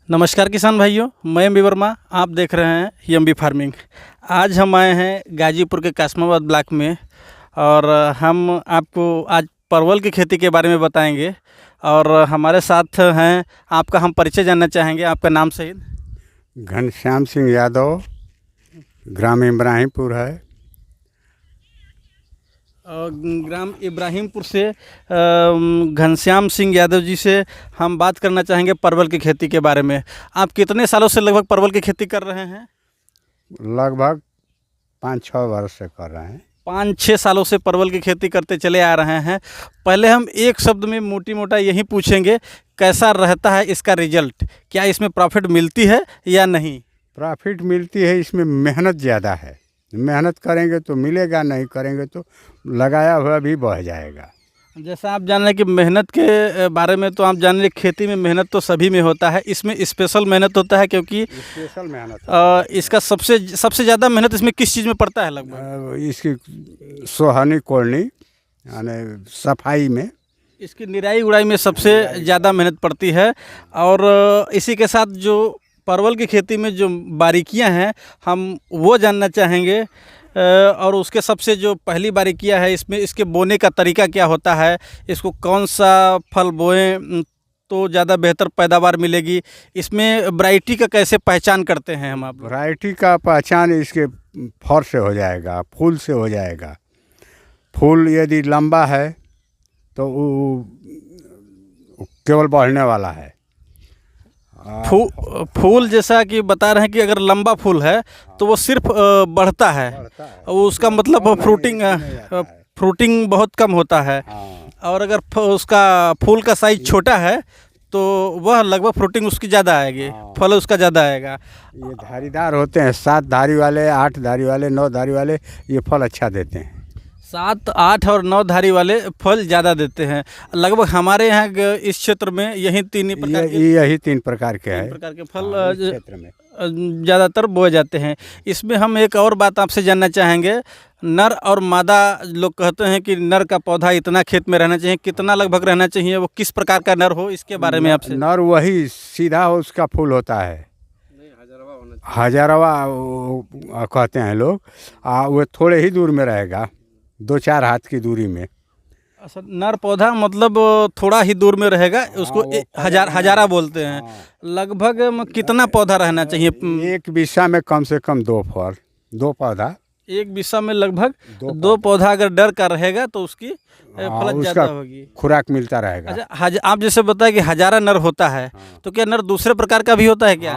नमस्कार किसान भाइयों, मैं एम बी वर्मा। आप देख रहे हैं एम बी फार्मिंग। आज हम आए हैं गाजीपुर के कासमाबाद ब्लॉक में और हम आपको आज परवल की खेती के बारे में बताएंगे। और हमारे साथ हैं, आपका हम परिचय जानना चाहेंगे। आपका नाम सहित। घनश्याम सिंह यादव, ग्राम इब्राहिमपुर है। ग्राम इब्राहिमपुर से घनश्याम सिंह यादव जी से हम बात करना चाहेंगे परवल की खेती के बारे में। आप कितने सालों से लगभग परवल की खेती कर रहे हैं? लगभग 5-6 वर्ष से कर रहे हैं। 5-6 सालों से परवल की खेती करते चले आ रहे हैं। पहले हम एक शब्द में मोटी मोटा यही पूछेंगे, कैसा रहता है इसका रिजल्ट? क्या इसमें प्रॉफिट मिलती है या नहीं? प्रॉफिट मिलती है, इसमें मेहनत ज़्यादा है। मेहनत करेंगे तो मिलेगा, नहीं करेंगे तो लगाया हुआ भी बह जाएगा। जैसा आप जान रहे हैं कि मेहनत के बारे में, तो आप जान रहे खेती में मेहनत तो सभी में होता है, इसमें स्पेशल मेहनत होता है क्योंकि स्पेशल मेहनत इसका सबसे ज़्यादा मेहनत इसमें किस चीज़ में पड़ता है लगभग? इसकी सोहनी कोड़नी यानी सफाई में, इसकी निराई उड़ाई में सबसे ज़्यादा मेहनत पड़ती है। और इसी के साथ जो परवल की खेती में जो बारीकियां हैं, हम वो जानना चाहेंगे। और उसके सबसे जो पहली बारीकियां है इसमें, इसके बोने का तरीका क्या होता है, इसको कौन सा फल बोएं तो ज़्यादा बेहतर पैदावार मिलेगी, इसमें वैरायटी का कैसे पहचान करते हैं हम आप? वैरायटी का पहचान इसके फर से हो जाएगा, फूल से हो जाएगा। फूल यदि लंबा है तो वो केवल बढ़ने वाला है। फूल जैसा कि बता रहे हैं कि अगर लंबा फूल है तो वो सिर्फ बढ़ता है, उसका मतलब फ्रूटिंग बहुत कम होता है। और अगर उसका फूल का साइज छोटा है तो वह लगभग फ्रूटिंग उसकी ज़्यादा आएगी, फल उसका ज़्यादा आएगा। ये धारीदार होते हैं, 7 धारी वाले, 8 धारी वाले, 9 धारी वाले, ये फल अच्छा देते हैं। 7, 8 और 9 धारी वाले फल ज़्यादा देते हैं। लगभग हमारे यहाँ इस क्षेत्र में यही तीन प्रकार के हैं। प्रकार के फल क्षेत्र में ज़्यादातर बोए जाते हैं। इसमें हम एक और बात आपसे जानना चाहेंगे, नर और मादा लोग कहते हैं कि नर का पौधा इतना खेत में रहना चाहिए, कितना लगभग रहना चाहिए, वो किस प्रकार का नर हो, इसके बारे में आपसे। नर वही सीधा हो, उसका फूल होता है, हजारवा कहते हैं लोग। वो थोड़े ही दूर में रहेगा, 2-4 हाथ की दूरी में। अच्छा, नर पौधा मतलब थोड़ा ही दूर में रहेगा, उसको हजारा बोलते हैं। लगभग कितना पौधा रहना चाहिए? एक बिस्सा में कम से कम 2 फल, 2 पौधा। एक बिस्सा में लगभग 2 पौधा अगर डर का रहेगा तो उसकी फलत ज़्यादा होगी, खुराक मिलता रहेगा। अच्छा, आप जैसे बताया कि हजारा नर होता है, तो क्या नर दूसरे प्रकार का भी होता है क्या?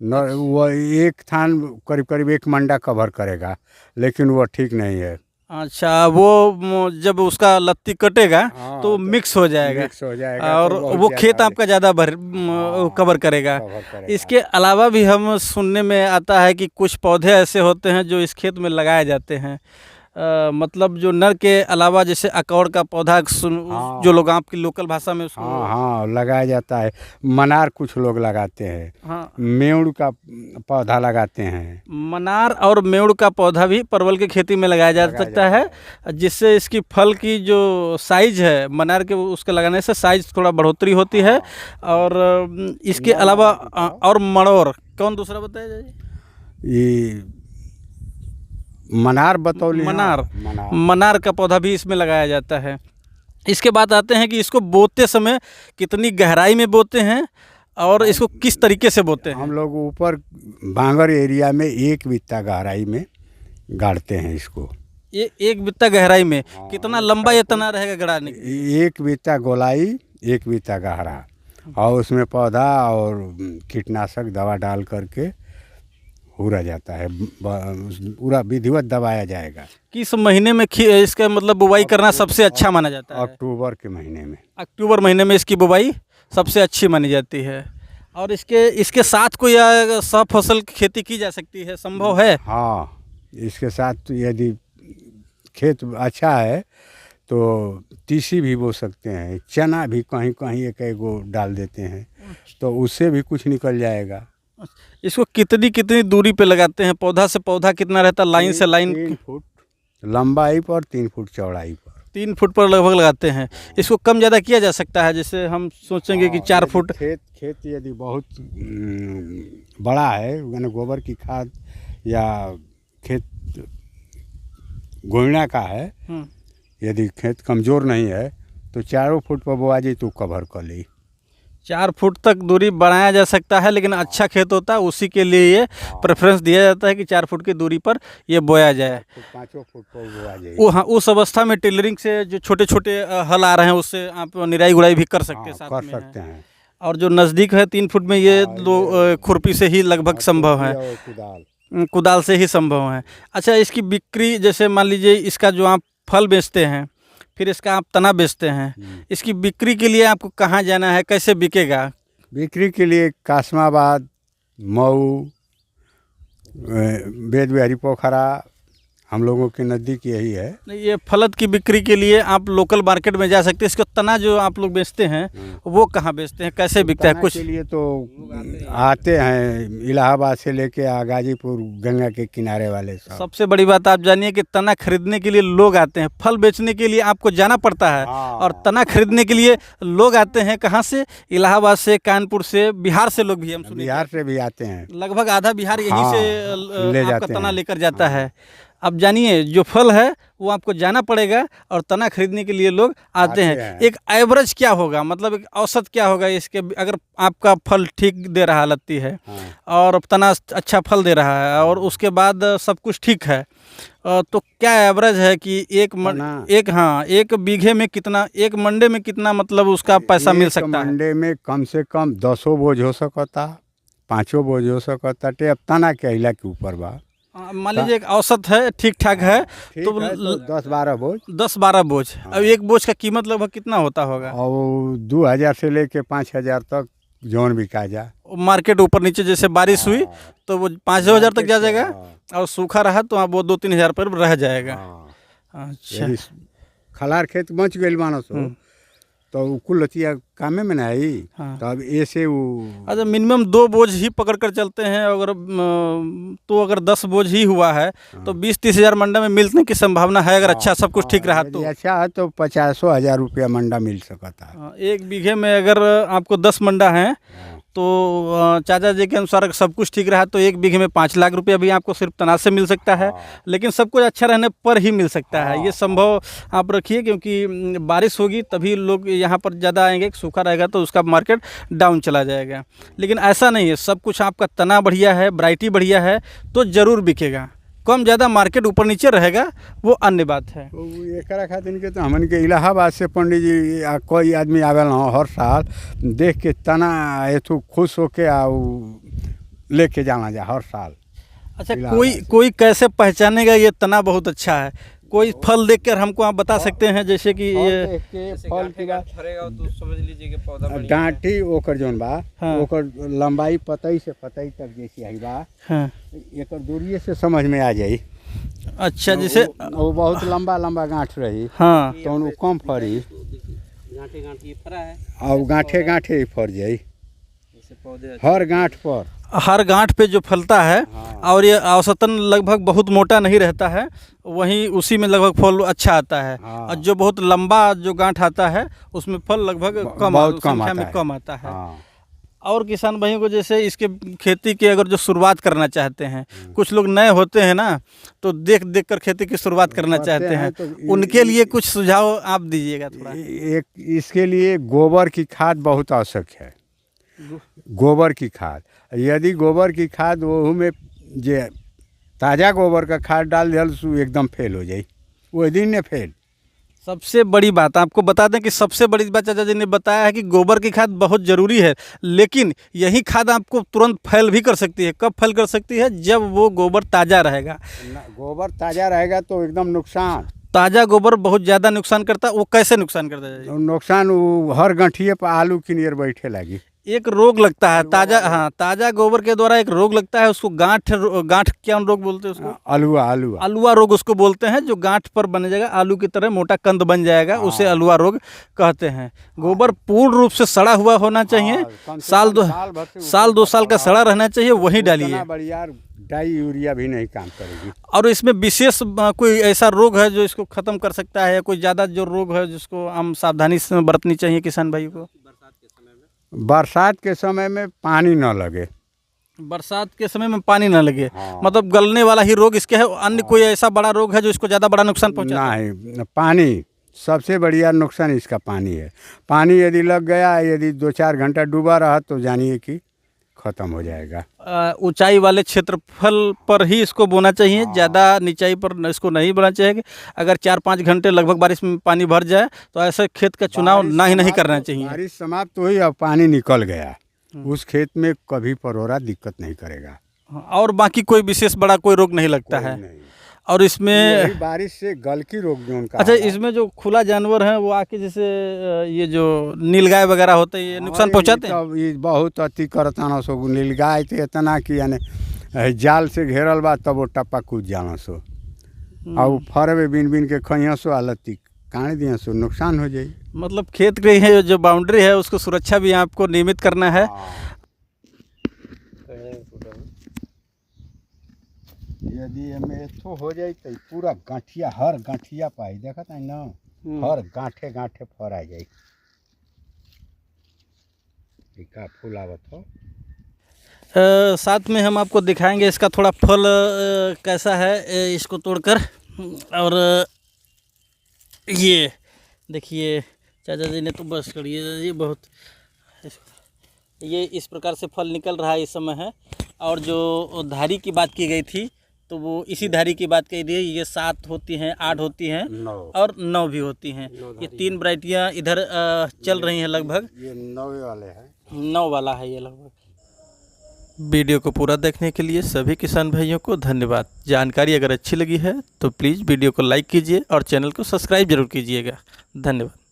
नर वो एक थान करीब 1 मंडा कवर करेगा, लेकिन वो ठीक नहीं है। अच्छा, वो जब उसका लत्ती कटेगा तो मिक्स हो जाएगा और तो वो खेत आपका ज़्यादा कवर करेगा। इसके अलावा भी हम सुनने में आता है कि कुछ पौधे ऐसे होते हैं जो इस खेत में लगाए जाते हैं। मतलब जो नर के अलावा, जैसे अकौड़ का पौधा जो लोग आपकी लोकल भाषा में उसको लगाया जाता है। मनार कुछ लोग लगाते हैं। मेउड़ का पौधा लगाते हैं। मनार और मेउड़ का पौधा भी परवल की खेती में लगाया जा सकता है, जिससे इसकी फल की जो साइज है, मनार के उसके लगाने से साइज थोड़ा बढ़ोतरी होती है। और इसके अलावा और मड़ोर, कौन दूसरा बताया जाए? ये मनार बतौली। मनार का पौधा भी इसमें लगाया जाता है। इसके बाद आते हैं कि इसको बोते समय कितनी गहराई में बोते हैं और इसको किस तरीके से बोते हैं? हम लोग ऊपर बांगर एरिया में 1 बित्ता गहराई में गाड़ते हैं इसको। ये 1 बित्ता गहराई में कितना लंबा इतना रहेगा गड़ाने की? 1 बित्ता गोलाई, 1 बित्ता गहरा, और उसमें पौधा और कीटनाशक दवा डाल करके पूरा जाता है, पूरा विधिवत दबाया जाएगा। किस महीने में इसका मतलब बुवाई करना सबसे अच्छा माना जाता है? अक्टूबर के महीने में। अक्टूबर महीने में इसकी बुवाई सबसे अच्छी मानी जाती है। और इसके साथ कोई सब फसल की खेती की जा सकती है, संभव है? हाँ, इसके साथ यदि खेत अच्छा है तो तीसी भी बो सकते हैं, चना भी कहीं कहीं एक गो डाल देते हैं, तो उससे भी कुछ निकल जाएगा। इसको कितनी दूरी पे लगाते हैं? पौधा से पौधा कितना रहता है, लाइन से लाइन? 3 फुट लंबाई पर, 3 फुट चौड़ाई पर। 3 फुट पर लगभग लगाते हैं। इसको कम ज़्यादा किया जा सकता है, जैसे हम सोचेंगे कि 4 फुट। खेत यदि बहुत बड़ा है, यानी गोबर की खाद या खेत गोइना का है, यदि खेत कमज़ोर नहीं है तो 4 फुट पर बोआ जी तो कवर कर ली। 4 फुट तक दूरी बढ़ाया जा सकता है, लेकिन अच्छा खेत होता है उसी के लिए ये प्रेफरेंस दिया जाता है कि 4 फुट की दूरी पर ये बोया जाए। 5 फुट पर बोआ जाए। वो हाँ, उस अवस्था में टेलरिंग से जो छोटे छोटे हल आ रहे हैं उससे आप निराई गुड़ाई भी कर सकते हैं, साथ कर में सकते है। हैं। और जो नज़दीक है 3 फुट में ये खुरपी से ही लगभग संभव है, कुदाल से ही संभव है। अच्छा, इसकी बिक्री, जैसे मान लीजिए इसका जो आप फल बेचते हैं, फिर इसका आप तना बेचते हैं, इसकी बिक्री के लिए आपको कहाँ जाना है, कैसे बिकेगा? बिक्री के लिए कासमाबाद, मऊ, बेद बिहारी पोखरा, हम लोगों के नज़दीक यही है। नहीं, ये फलत की बिक्री के लिए आप लोकल मार्केट में जा सकते हैं। इसको तना जो आप लोग बेचते हैं वो कहाँ बेचते हैं, कैसे बिकता है? कुछ के लिए तो आते हैं इलाहाबाद से लेके गाजीपुर, गंगा के किनारे वाले सब। सबसे बड़ी बात आप जानिए कि तना खरीदने के लिए लोग आते हैं, फल बेचने के लिए आपको जाना पड़ता है। और तना खरीदने के लिए लोग आते हैं कहाँ से? इलाहाबाद से, कानपुर से, बिहार से लोग भी हम सुने, बिहार से भी आते हैं। लगभग आधा बिहार यहीं से ले आपका जाते तना हैं। लेकर जाता है। अब जानिए, जो फल है वो आपको जाना पड़ेगा और तना खरीदने के लिए लोग आते हैं। एक एवरेज क्या होगा, मतलब एक औसत क्या होगा इसके, अगर आपका फल ठीक दे रहा लत्ती है और तना अच्छा फल दे रहा है और उसके बाद सब कुछ ठीक है, तो क्या एवरेज है कि एक बीघे में कितना, एक मंडे में कितना, मतलब उसका पैसा मिल सकता है? मंडे में कम से कम 10 बोझ हो सकता, 5 बोझ हो सकता। अब तना के अहिला के ऊपर बा, मान लीजिए एक औसत है, ठीक ठाक है, तो 10-12 बोझ। 10-12 बोझ। अब एक बोझ का कीमत लगभग कितना होता होगा? और 2000 से लेके 5000 तक जौन बिका जा। मार्केट ऊपर नीचे, जैसे बारिश हुई तो वो 5,000 तक जा जाएगा, और सूखा रहा तो वो 2-3 हज़ार पर रह जाएगा। अच्छा, खलार खेत बच गई मानो तो कुल लतिया कामे में ना आई। तब ऐसे वो अच्छा, मिनिमम 2 बोझ ही पकड़ कर चलते हैं, अगर 10 बोझ ही हुआ है तो 20-30 हज़ार मंडा में मिलने की संभावना है, अगर अच्छा सब कुछ ठीक रहा तो। अच्छा है तो 50,000 रुपया मंडा मिल सकता है। एक बीघे में अगर आपको 10 मंडा है तो चाचा जी के अनुसार सब कुछ ठीक रहा तो एक बीघे में 5 लाख रुपया भी आपको सिर्फ तनाज से मिल सकता है। लेकिन सब कुछ अच्छा रहने पर ही मिल सकता है, ये संभव आप रखिए, क्योंकि बारिश होगी तभी लोग यहाँ पर ज़्यादा आएंगे, सूखा रहेगा तो उसका मार्केट डाउन चला जाएगा। लेकिन ऐसा नहीं है, सब कुछ आपका तना बढ़िया है, वैरायटी बढ़िया है तो ज़रूर बिकेगा। कम ज़्यादा मार्केट ऊपर नीचे रहेगा वो अन्य बात है। एकरा खातिर के तो हमन के इलाहाबाद से पंडित जी कोई आदमी आवेला हर साल देख के तना एथु खुश होके लेके जाना जा हर साल। अच्छा, कोई कैसे पहचानेगा ये तना बहुत अच्छा है? कोई फल देखकर हमको आप बता सकते हैं, जैसे कि ये फल की तो समझ लीजिए कि पौधा डांटी ओकर जौन बा, ओकर लंबाई पतई से पतई तक जैसी है बा, एकर दूरिये से समझ में आ जाई। अच्छा, जैसे वो बहुत लंबा लंबा गांठ रही तो वो कम फरी, गांठे फरा है और गांठे फर जाई हर गांठ पर। हर गांठ पे जो फलता है और ये औसतन लगभग बहुत मोटा नहीं रहता है, वहीं उसी में लगभग फल अच्छा आता है। और जो बहुत लंबा जो गांठ आता है उसमें फल लगभग संख्या में कम आता है। और किसान भाइयों को जैसे इसके खेती की अगर जो शुरुआत करना चाहते हैं, कुछ लोग नए होते हैं ना, तो देख कर खेती की शुरुआत करना चाहते हैं, तो उनके लिए कुछ सुझाव आप दीजिएगा थोड़ा। इसके लिए गोबर की खाद बहुत आवश्यक है। गोबर की खाद, यदि गोबर की खाद वो में जे ताज़ा गोबर का खाद डाल दिया तो एकदम फेल हो जाए, वो दिन ने फेल। सबसे बड़ी बात आपको बता दें कि सबसे बड़ी बात चाचा जी ने बताया है कि गोबर की खाद बहुत ज़रूरी है, लेकिन यही खाद आपको तुरंत फैल भी कर सकती है। कब फैल कर सकती है? जब वो गोबर ताज़ा रहेगा। गोबर ताज़ा रहेगा तो एकदम नुकसान। ताज़ा गोबर बहुत ज़्यादा नुकसान करता है। वो कैसे नुकसान करता है? नुकसान वो हर गंठिए पर आलू की नियर बैठे लगी। एक रोग लगता है ताज़ा गोबर के द्वारा एक रोग लगता है, उसको गांठ क्या रोग बोलते हैं उसको? अलुआ रोग उसको बोलते हैं, जो गांठ पर बन जाएगा, आलू की तरह मोटा कंद बन जाएगा, उसे अलुआ रोग कहते हैं। गोबर पूर्ण रूप से सड़ा हुआ होना चाहिए, साल 2 साल का सड़ा रहना चाहिए, वही डालिए। डाई यूरिया भी नहीं काम करेगी। और इसमें विशेष कोई ऐसा रोग है जो इसको ख़त्म कर सकता है, या कोई ज़्यादा जो रोग है जिसको हम सावधानी से बरतनी चाहिए किसान भाई को? बरसात के समय में पानी न लगे। बरसात के समय में पानी ना लगे। हाँ। मतलब गलने वाला ही रोग इसके है, अन्य कोई ऐसा बड़ा रोग है जो इसको ज़्यादा बड़ा नुकसान पहुंचाता है? नहीं, पानी सबसे बढ़िया नुकसान इसका पानी है। पानी यदि लग गया, यदि 2-4 घंटा डूबा रहा तो जानिए कि ख़त्म हो जाएगा। ऊंचाई वाले क्षेत्रफल पर ही इसको बोना चाहिए, ज़्यादा निचाई पर इसको नहीं बोना चाहिए। अगर 4-5 घंटे लगभग बारिश में पानी भर जाए तो ऐसे खेत का चुनाव ना ही नहीं करना चाहिए। बारिश समाप्त हुई, अब पानी निकल गया, उस खेत में कभी परोरा दिक्कत नहीं करेगा। और बाकी कोई विशेष बड़ा कोई रोग नहीं लगता है। नहीं। और इसमें यही बारिश से गल की रोग जो उनका अच्छा, इसमें जो खुला जानवर है वो आके जैसे ये जो नीलगाय वगैरह होते हैं, ये नुकसान पहुंचाते हैं? ये बहुत अति करताना सो नीलगाय तो इतना कि यानी जाल से घेरल बा तब वो टप्पा कूद जाना सो, और फरवे बिन बिन के खइया सो आलती काट दिया सो, नुकसान हो जाए। मतलब खेत की है जो बाउंड्री है उसको सुरक्षा भी आपको नियमित करना है। यदि हमें एथो हो जाए तो पूरा गांठिया, हर गांठिया पाई देखा था ना, हर गांठे गांठे फर आ जाए। का फूल आवत हो। साथ में हम आपको दिखाएंगे इसका थोड़ा फल कैसा है, इसको तोड़कर। और ये देखिए चाचा जी ने तो बस करिए जी, बहुत ये इस प्रकार से फल निकल रहा है इस समय है। और जो धारी की बात की गई थी तो वो इसी धारी की बात कही थी, ये 7 होती हैं, 8 होती हैं और 9 भी होती हैं। ये 3 वैरायटियाँ इधर चल रही हैं लगभग। ये 9 वाले हैं, 9 वाला है ये लगभग। वीडियो को पूरा देखने के लिए सभी किसान भाइयों को धन्यवाद। जानकारी अगर अच्छी लगी है तो प्लीज़ वीडियो को लाइक कीजिए और चैनल को सब्सक्राइब जरूर कीजिएगा। धन्यवाद।